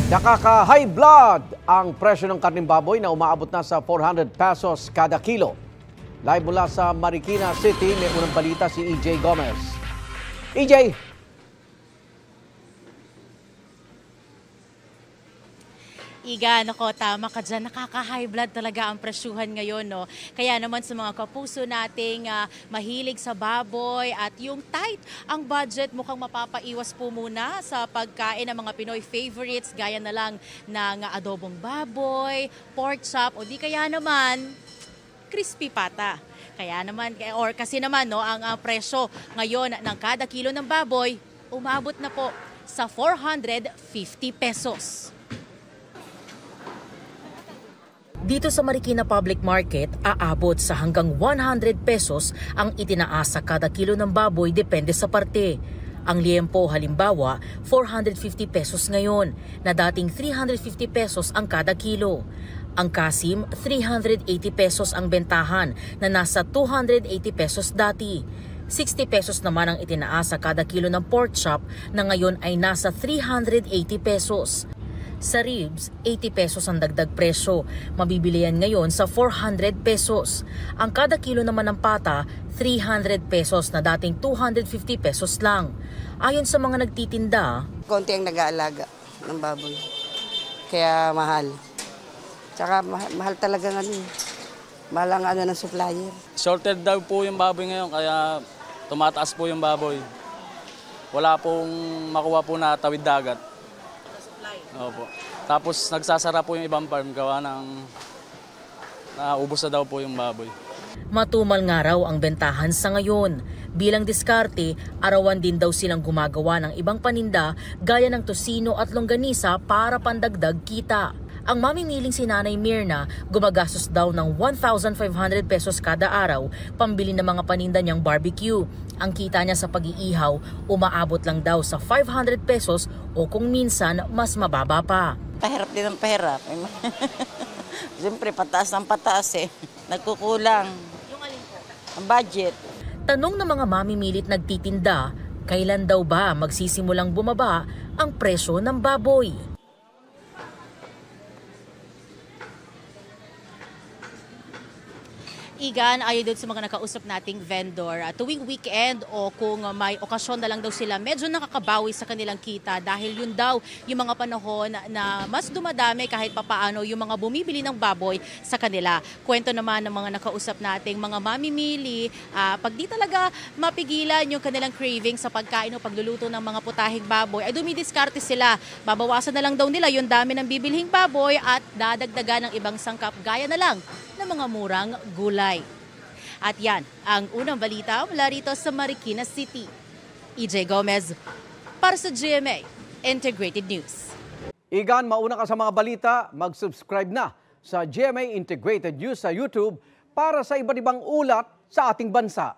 Nakaka-high blood ang presyo ng karneng baboy na umaabot na sa 400 pesos kada kilo. Live mula sa Marikina City, may unang balita si EJ Gomez. EJ! Igan, ako, tama ka dyan. Nakaka-high blood talaga ang presyuhan ngayon, no? Kaya naman sa mga kapuso nating mahilig sa baboy at yung tight ang budget, mukhang mapapaiwas po muna sa pagkain ng mga Pinoy favorites, gaya na lang ng adobong baboy, pork chop, o di kaya naman crispy pata. Kaya naman, or kasi naman, no, ang presyo ngayon ng kada kilo ng baboy, umabot na po sa 450 pesos. Dito sa Marikina Public Market, aabot sa hanggang 100 pesos ang itinaasa kada kilo ng baboy depende sa parte. Ang liempo halimbawa, 450 pesos ngayon, na dating 350 pesos ang kada kilo. Ang kasim, 380 pesos ang bentahan na nasa 280 pesos dati. 60 pesos naman ang itinaasa kada kilo ng pork chop na ngayon ay nasa 380 pesos. Sa ribs, 80 pesos ang dagdag presyo. Mabibili yan ngayon sa 400 pesos. Ang kada kilo naman ng pata, 300 pesos na dating 250 pesos lang. Ayon sa mga nagtitinda, konti ang nag-aalaga ng baboy. Kaya mahal. Tsaka mahal talaga ngayon. Mahal ang ng supplier. Shorted daw po yung baboy ngayon, kaya tumataas po yung baboy. Wala pong makuha po na tawid dagat. Opo. Tapos nagsasara po yung ibang farm gawa ng naubos na daw po yung baboy. Matumal nga raw ang bentahan sa ngayon. Bilang diskarte, arawan din daw silang gumagawa ng ibang paninda gaya ng tosino at longganisa para pandagdag kita. Ang mamimiling si Nanay Mirna, gumagastos daw ng 1,500 pesos kada araw pambili ng mga paninda niyang barbecue. Ang kita niya sa pag-iihaw, umaabot lang daw sa 500 pesos o kung minsan mas mababa pa. Pahirap din ang pahirap. Siyempre, pataas ang pataas eh. Nagkukulang. Yung alin po? Ang budget. Tanong ng mga mamimilit nagtitinda, kailan daw ba magsisimulang bumaba ang presyo ng baboy? Igan, ayon doon sa mga nakausap nating vendor, tuwing weekend o kung may okasyon na lang daw sila, medyo nakakabawi sa kanilang kita dahil yun daw yung mga panahon na mas dumadami kahit papaano yung mga bumibili ng baboy sa kanila. Kwento naman ng mga nakausap nating mga mamimili, pag di talaga mapigilan yung kanilang craving sa pagkain o pagluluto ng mga putahing baboy, ay dumidiskarte sila. Babawasan na lang daw nila yung dami ng bibilhing baboy at dadagdagan ng ibang sangkap gaya na lang ng mga murang gulay. At yan, ang unang balita mula rito sa Marikina City. EJ Gomez para sa GMA Integrated News. Igan, mauna ka sa mga balita, mag-subscribe na sa GMA Integrated News sa YouTube para sa iba't ibang ulat sa ating bansa.